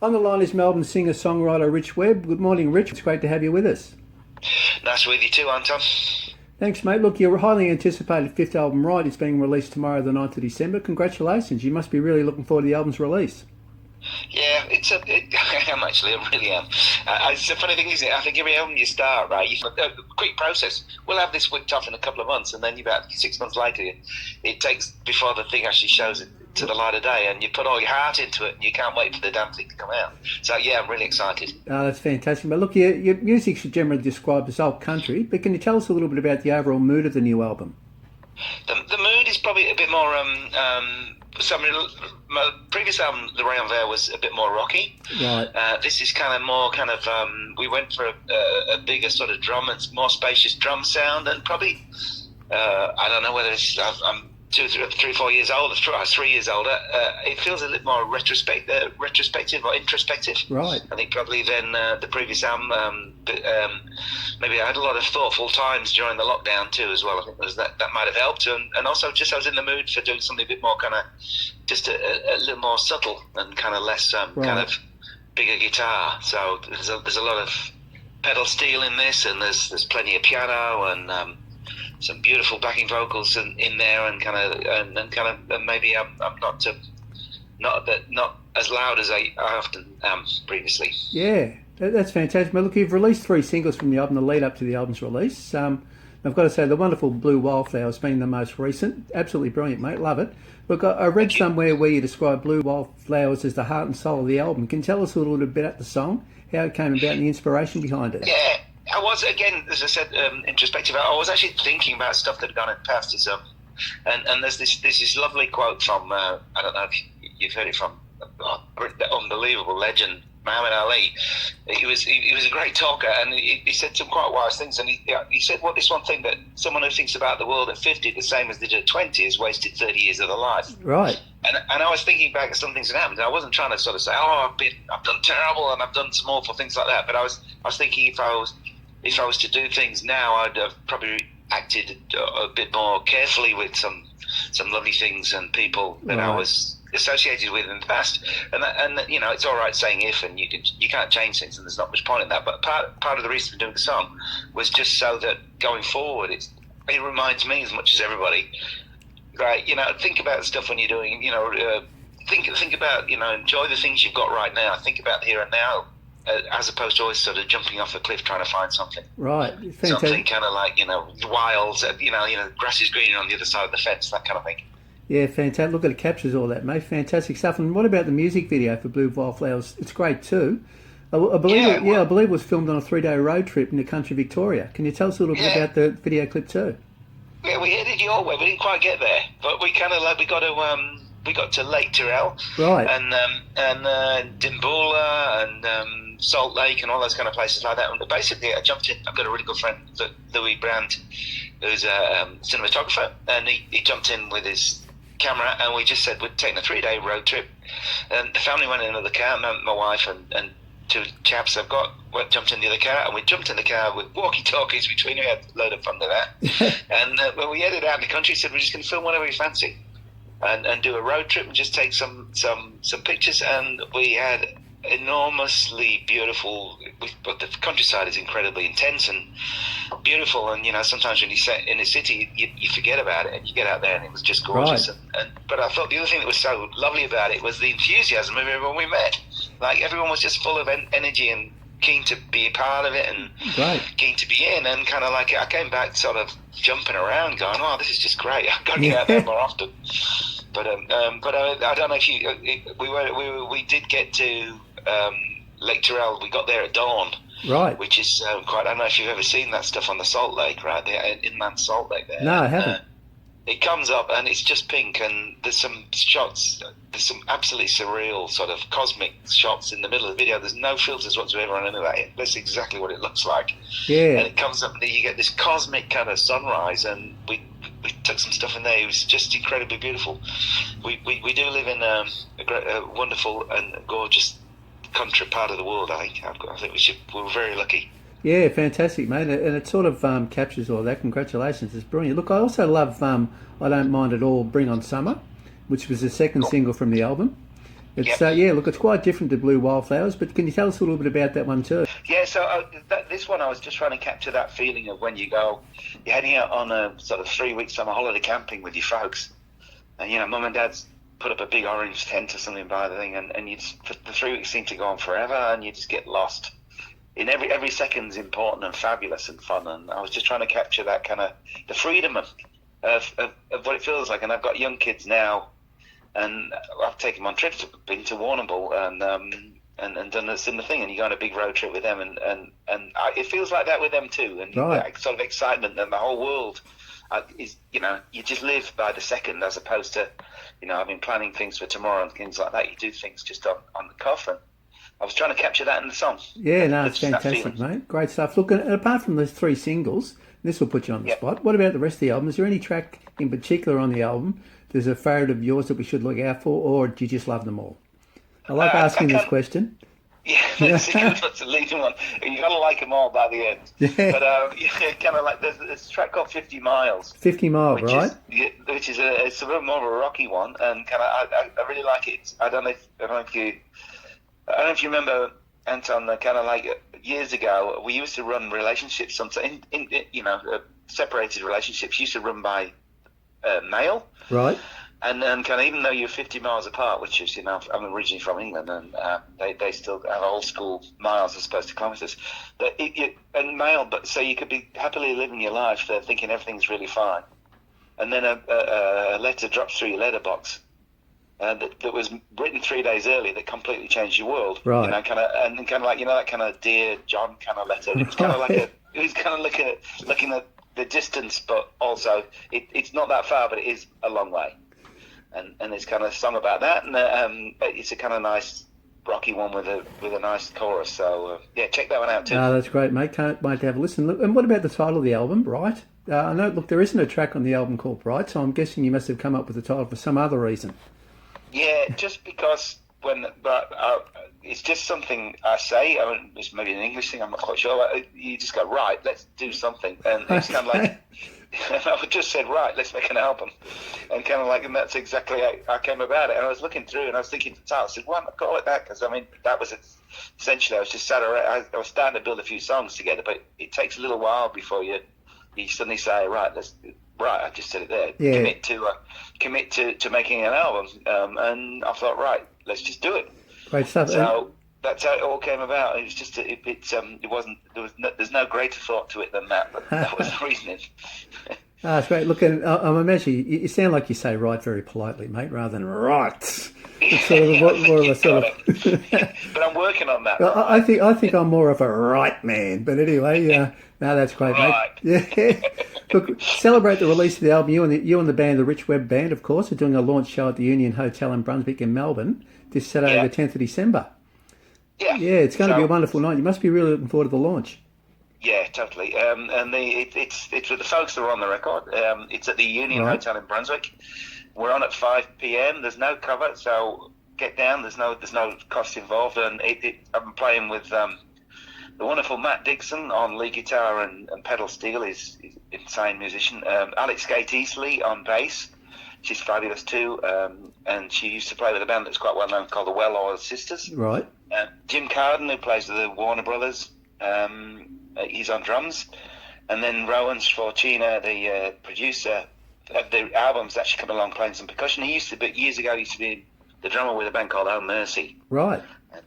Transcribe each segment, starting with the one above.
On the line is Melbourne singer-songwriter Rich Webb. Good morning, Rich. It's great to have you with us. Nice with you too, Anton. Thanks, mate. Look, your highly anticipated fifth album, Right, is being released tomorrow, the 9th of December. Congratulations. You must be really looking forward to the album's release. Yeah, I am actually. I really am. It's a funny thing, isn't it? I think every album you start, right, quick process. We'll have this whipped off in a couple of months, and then about 6 months later, it takes before the thing actually shows it to the light of day, and you put all your heart into it, and you can't wait for the damn thing to come out. So yeah, I'm really excited. Oh, that's fantastic. But look, your music's generally described as old country, but can you tell us a little bit about the overall mood of the new album? The mood is probably a bit more. My previous album, The Rayon Vert, was a bit more rocky. Right. This is kind of more we went for a bigger sort of drum and more spacious drum sound, and probably I don't know whether I'm 3, 4 years older, 3 years older. It feels a little more retrospective or introspective. Right. I think probably than the previous album. Maybe I had a lot of thoughtful times during the lockdown too, as well. I think that might have helped, and also just I was in the mood for doing something a bit more kind of just a little more subtle and kind of less kind of bigger guitar. So there's a lot of pedal steel in this, and there's plenty of piano and some beautiful backing vocals in there, and maybe I'm not as loud as I often am previously. Yeah, that's fantastic. But look, you've released 3 singles from the album, the lead up to the album's release. I've got to say, the wonderful Blue Wildflower's been the most recent. Absolutely brilliant, mate. Love it. Look, I read somewhere where you describe Blue Wildflowers as the heart and soul of the album. Can you tell us a little bit about the song, how it came about, and the inspiration behind it? Yeah. I was, again, as I said, introspective. I was actually thinking about stuff that had gone in the past. And there's this lovely quote from, I don't know if you've heard it from, the unbelievable legend, Muhammad Ali. He was a great talker, and he said some quite wise things. And he said, well, this one thing, that someone who thinks about the world at 50 the same as they did at 20 has wasted 30 years of their life. Right. And I was thinking back at some things that happened. I wasn't trying to sort of say, I've done terrible and I've done some awful things like that. But I was thinking if I was to do things now, I'd have probably acted a bit more carefully with some lovely things and people that I was associated with in the past. And it's all right saying if, and you can't change things, and there's not much point in that. But part of the reason for doing the song was just so that going forward, it reminds me as much as everybody, right? Think about stuff when you're doing. Think about enjoy the things you've got right now. Think about the here and now, as opposed to always sort of jumping off a cliff trying to find something. Right. Fantastic. Something kind of like, wild, grass is greener on the other side of the fence, that kind of thing. Yeah, fantastic. Look, it captures all that, mate. Fantastic stuff. And what about the music video for Blue Wildflowers? It's great too. I believe it was filmed on a 3-day road trip in the country of Victoria. Can you tell us a little bit about the video clip too? Yeah, we headed your way. We didn't quite get there, but we kind of we got to Lake Tyrrell, right, and Dimboola and Salt Lake and all those kind of places like that. And basically, I jumped in. I've got a really good friend, Louis Brand, who's a cinematographer, and he jumped in with his camera, and we just said we'd taken a 3-day road trip. And the family went in another car, my wife and 2 chaps I've got jumped in the other car, and we jumped in the car with walkie-talkies between. We had a load of fun with that. And when we headed out in the country, said we're just going to film whatever we fancy. And do a road trip and just take some pictures, and we had enormously beautiful. But the countryside is incredibly intense and beautiful, and sometimes when you sit in a city, you forget about it, and you get out there, and it was just gorgeous. Right. But I thought the other thing that was so lovely about it was the enthusiasm of everyone we met. Like, everyone was just full of energy and keen to be a part of it, and keen to be in, and kind of like I came back sort of jumping around going, oh, this is just great, I've got to get out there more often. But I don't know if we did get to Lake Tyrrell. We got there at dawn, right, which is quite. I don't know if you've ever seen that stuff on the Salt Lake, right? The inland Salt Lake there. No, I haven't. It comes up and it's just pink, and there's some shots, there's some absolutely surreal sort of cosmic shots in the middle of the video. There's no filters whatsoever on any of that. That's exactly what it looks like. Yeah. And it comes up and you get this cosmic kind of sunrise, and we took some stuff in there. It was just incredibly beautiful. We do live in a wonderful and gorgeous country part of the world, I think. We're very lucky. Yeah, fantastic, mate. And it sort of captures all that. Congratulations, it's brilliant. Look, I also love I Don't Mind At All, Bring On Summer, which was the second single from the album. It's look, it's quite different to Blue Wildflowers, but can you tell us a little bit about that one too? Yeah, so this one I was just trying to capture that feeling of when you're heading out on a sort of 3-week summer holiday camping with your folks, and mum and dad's put up a big orange tent or something by the thing, and the 3 weeks seem to go on forever, and you just get lost. In every second's important and fabulous and fun, and I was just trying to capture that kind of the freedom of what it feels like. And I've got young kids now, and I've taken them on trips, been to Warrnambool and done a similar thing. And you go on a big road trip with them, and it feels like that with them too. And that sort of excitement and the whole world is, you just live by the second, as opposed to, I've been planning things for tomorrow and things like that. You do things just on the cuff, and I was trying to capture that in the song. Yeah, no, it's fantastic, mate. Great stuff. Look, and apart from those 3 singles, this will put you on the spot. What about the rest of the album? Is there any track in particular on the album there's a favourite of yours that we should look out for, or do you just love them all? I like asking this question. Yeah, that's a leading one. You've got to like them all by the end. Yeah. But kind of like there's a track called 50 Miles. 50 Miles, right? Which is it's a bit more of a rocky one, and kind of I really like it. I don't know if you remember, Anton, kind of like years ago, we used to run relationships, sometimes separated relationships used to run by mail. Right. And kind of, even though you're 50 miles apart, which is, I'm originally from England, and they still have old school miles as opposed to kilometres. And mail, but so you could be happily living your life there, thinking everything's really fine, and then a letter drops through your letterbox that was written 3 days earlier that completely changed your world. Right. Kind of like that kind of Dear John kind of letter. It was kind of like looking at the distance, but also it's not that far, but it is a long way. And it's kind of a song about that, and it's a kind of nice rocky one with a nice chorus. So check that one out too. That's great, mate. Can't wait to have a listen. Look, and what about the title of the album, Bright? I know. Look, there isn't a track on the album called Bright, so I'm guessing you must have come up with the title for some other reason. Yeah, just because it's just something I say. I mean, it's maybe an English thing, I'm not quite sure. You just go, right, let's do something, and it's kind of like. I just said, right, let's make an album, and kind of like, and that's exactly how I came about it. And I was looking through, and I was thinking to the title, I said, why not call it that? Because I mean, that was essentially, I was just sat around. I was starting to build a few songs together, but it takes a little while before you suddenly say, right, I just said it there. Yeah. Commit to making an album, and I thought, right, let's just do it. Great stuff. So that's how it all came about. It was just it wasn't there's no greater thought to it than that. But that was the reasoning. That's great. Look, and I'm imagining you sound like you say right very politely, mate, rather than right. It's sort of more of a sort of. But I'm working on that. I think I'm more of a right man. But anyway, no, that's great, right. Mate. Yeah. Look, celebrate the release of the album. You and the band, the Rich Webb Band, of course, are doing a launch show at the Union Hotel in Brunswick in Melbourne this Saturday, the 10th of December. Yeah, it's going to be a wonderful night. You must be really looking forward to the launch. Yeah, totally. And it's with the folks that are on the record. It's at the Union Hotel in Brunswick. We're on at 5 p.m. There's no cover, so get down. There's no cost involved, and I'm playing with the wonderful Matt Dixon on lead guitar and pedal steel. He's an insane musician. Alex Gate-Easley on bass. She's fabulous too, and she used to play with a band that's quite well known called the Well-Oiled Sisters. Right. Jim Carden, who plays with the Warner Brothers, he's on drums, and then Rowan Sforcina, the producer of the album's actually come along playing some percussion. Years ago, he used to be the drummer with a band called Oh Mercy. Right.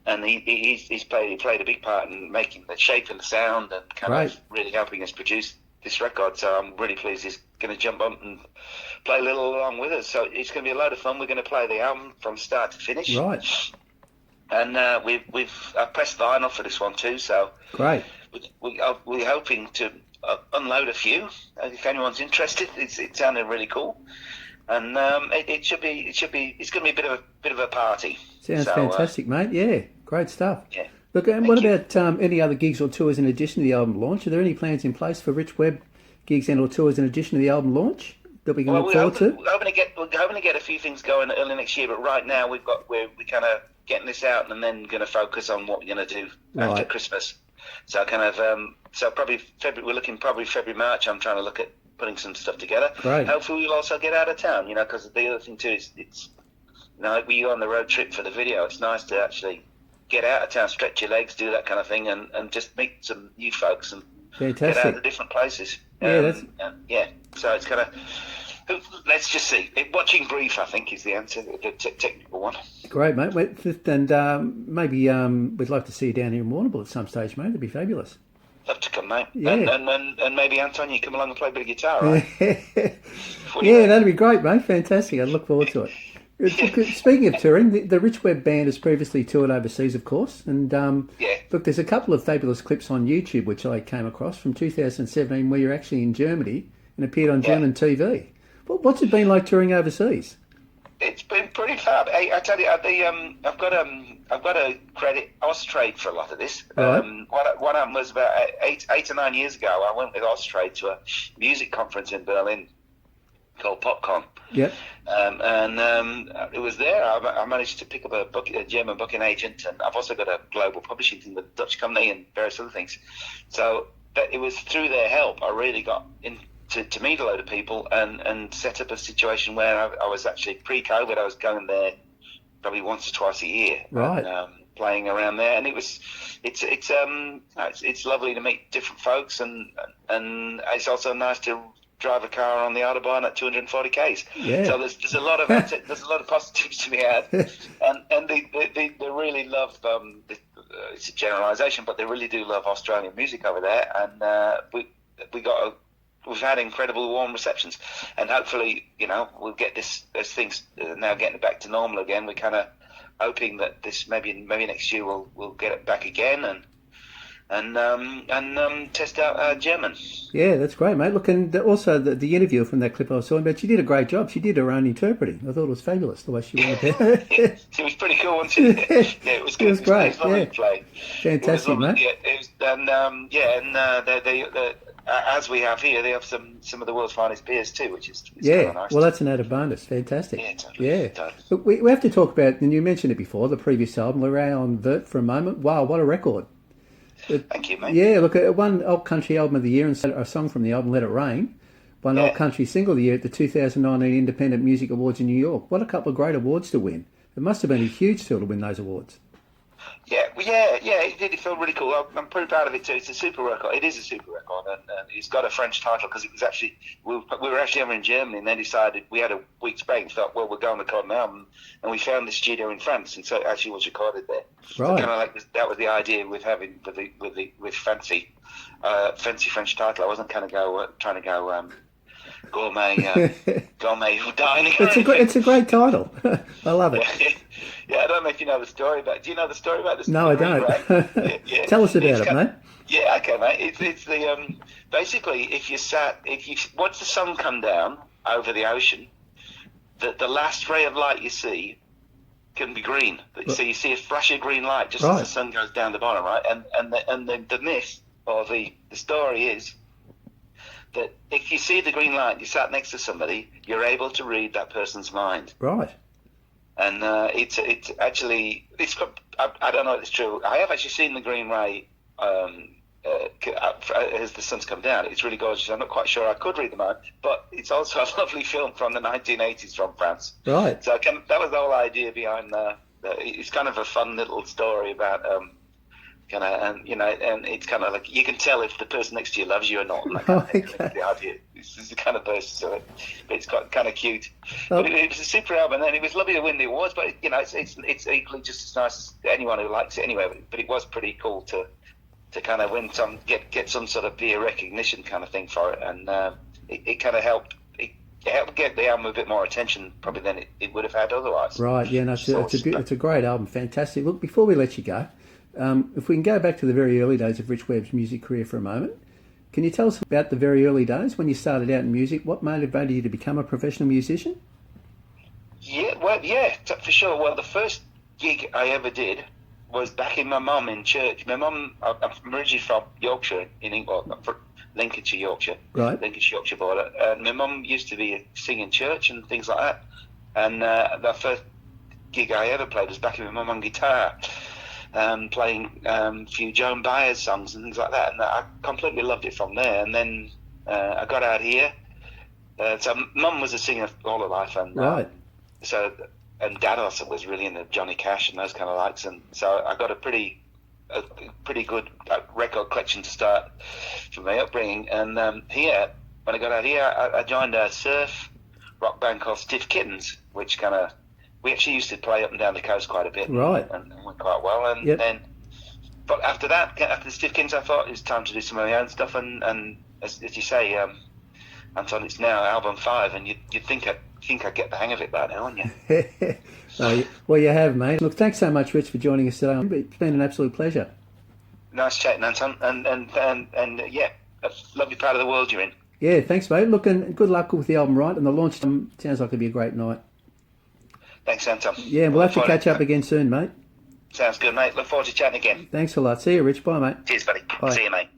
And he played a big part in making the shape and the sound and kind of really helping us produce this record. So I'm really pleased he's going to jump up and play a little along with us. So it's going to be a load of fun. We're going to play the album from start to finish. Right. And we've pressed vinyl for this one too. So great. We're hoping to unload a few. If anyone's interested, it sounded really cool. And it's going to be a bit of a party. Sounds fantastic, mate. Yeah, great stuff. Yeah. Look, and what about any other gigs or tours in addition to the album launch? Are there any plans in place for Rich Webb gigs and or tours in addition to the album launch that we can look forward to? We're hoping to get a few things going early next year, but right now we're kind of getting this out and then going to focus on what we're going to do after Christmas. So kind of so probably February. We're looking probably February, March. I'm trying to look at putting some stuff together. Great. Hopefully we'll also get out of town, because the other thing too is we go on the road trip for the video. It's nice to actually get out of town, stretch your legs, do that kind of thing, and just meet some new folks and Fantastic. get out to different places. So it's kind of, let's just see. Watching brief, I think, is the answer, the technical one. Great, mate. And maybe we'd like to see you down here in Warrnambool at some stage, mate. That'd be fabulous. Love to come, mate. Yeah. And maybe, Anton, you come along and play a bit of guitar, right? Yeah, that'd be great, mate. Fantastic. I'd look forward to it. Speaking of touring, the Rich Webb band has previously toured overseas, of course. And look, there's a couple of fabulous clips on YouTube which I came across from 2017 where you're actually in Germany and appeared on German TV. What's it been like touring overseas? It's been pretty fab. Hey, I tell you, I've got to credit Austrade for a lot of this. Right. What happened was about eight or 9 years ago, I went with Austrade to a music conference in Berlin called PopCon. Yep. It was there. I managed to pick up a German booking agent, and I've also got a global publishing thing with a Dutch company and various other things. So it was through their help I really got in. To meet a load of people and set up a situation where I was actually pre-COVID. I was going there probably once or twice a year, right? And, playing around there, and it's lovely to meet different folks, and it's also nice to drive a car on the autobahn at 240 k's. Yeah. So there's a lot of positives to be had, and they really love. It's a generalisation, but they really do love Australian music over there, and we've had incredible warm receptions, and hopefully, we'll get this things now getting back to normal again. We're kind of hoping that this maybe next year we'll get it back again and test out our German. Yeah, that's great, mate. Look, and also the interview from that clip I was talking about, she did a great job. She did her own interpreting. I thought it was fabulous the way she went there. She was pretty cool, wasn't she? Yeah, it was good. It was great. It was lovely to play. Fantastic, mate. Yeah, it was, they as we have here, they have some of the world's finest beers too, which is kind of nice. Well, that's an added bonus. Fantastic. Yeah, totally. Yeah. Totally. Look, we have to talk about, and you mentioned it before, the previous album, L'Oreille on Vert, for a moment. Wow, what a record. Thank you, mate. Yeah, look, it won Old Country Album of the Year and a song from the album, Let It Rain. Won Old Country Single of the Year at the 2019 Independent Music Awards in New York. What a couple of great awards to win. It must have been a huge thrill to win those awards. Yeah, it did feel really cool. I'm pretty proud of it too. It's a super record. It is a super record, and it's got a French title because it was actually we were actually over in Germany, and then decided we had a week's break and thought, well, we're going to record an album, and we found the studio in France, and so it actually was recorded there. Right. So kind of like that was the idea with having with fancy French title. I wasn't trying to go gourmet dining. It's a great title. I love it. Yeah, I don't know if you know the story about. Do you know the story about this? No, I don't. Yeah. Tell us about it, mate. Yeah, okay, mate. It's the basically if you watch the sun come down over the ocean, the last ray of light you see can be green. So you see a flash of green light just as the sun goes down the bottom, right? And the myth or the story is that if you see the green light, you sat next to somebody, you're able to read that person's mind. Right. And it's actually I don't know if it's true. I have actually seen the green ray as the sun's come down. It's really gorgeous. I'm not quite sure I could read the mind, but it's also a lovely film from the 1980s from France. Right. So that was the whole idea behind it's kind of a fun little story about and it's kind of like you can tell if the person next to you loves you or not. Like the idea. This is the kind of person, so it's kind of cute. But it was a super album, and it was lovely to win the awards. But it's equally just as nice as anyone who likes it anyway. But it was pretty cool to kind of win get some sort of peer recognition kind of thing for it, and it kind of helped. It helped get the album a bit more attention probably than it would have had otherwise. Right. Yeah. No. It's a great album. Fantastic. Look, before we let you go. If we can go back to the very early days of Rich Webb's music career for a moment, can you tell us about the very early days when you started out in music? What motivated you to become a professional musician? Yeah, for sure. Well, the first gig I ever did was backing my mum in church. My mum, I'm originally from Yorkshire, in England, from Lincolnshire, Yorkshire, right? Lincolnshire, Yorkshire border. And my mum used to be singing church and things like that. And the first gig I ever played was backing my mum on guitar. Playing a few Joan Baez songs and things like that, and I completely loved it from there. And then I got out here. So Mum was a singer all her life, and right. So Dad also was really into Johnny Cash and those kind of likes, and so I got a pretty good record collection to start from my upbringing. And here, when I got out here, I joined a surf rock band called Stiff Kittens, which we actually used to play up and down the coast quite a bit, Right? And went quite well. And then, but after the Stiff Kittens, I thought it was time to do some of my own stuff. And as you say, Anton, it's now album 5, and you'd think I'd get the hang of it by now, wouldn't you? Well, you have, mate. Look, thanks so much, Rich, for joining us today. It's been an absolute pleasure. Nice chatting, Anton, and yeah, a lovely part of the world you're in. Yeah, thanks, mate. Look, and good luck with the album, right? And the launch sounds like it'll be a great night. Thanks, Anton. Yeah, we'll have to catch up again soon, mate. Sounds good, mate. Look forward to chatting again. Thanks a lot. See you, Rich. Bye, mate. Cheers, buddy. Bye. See you, mate.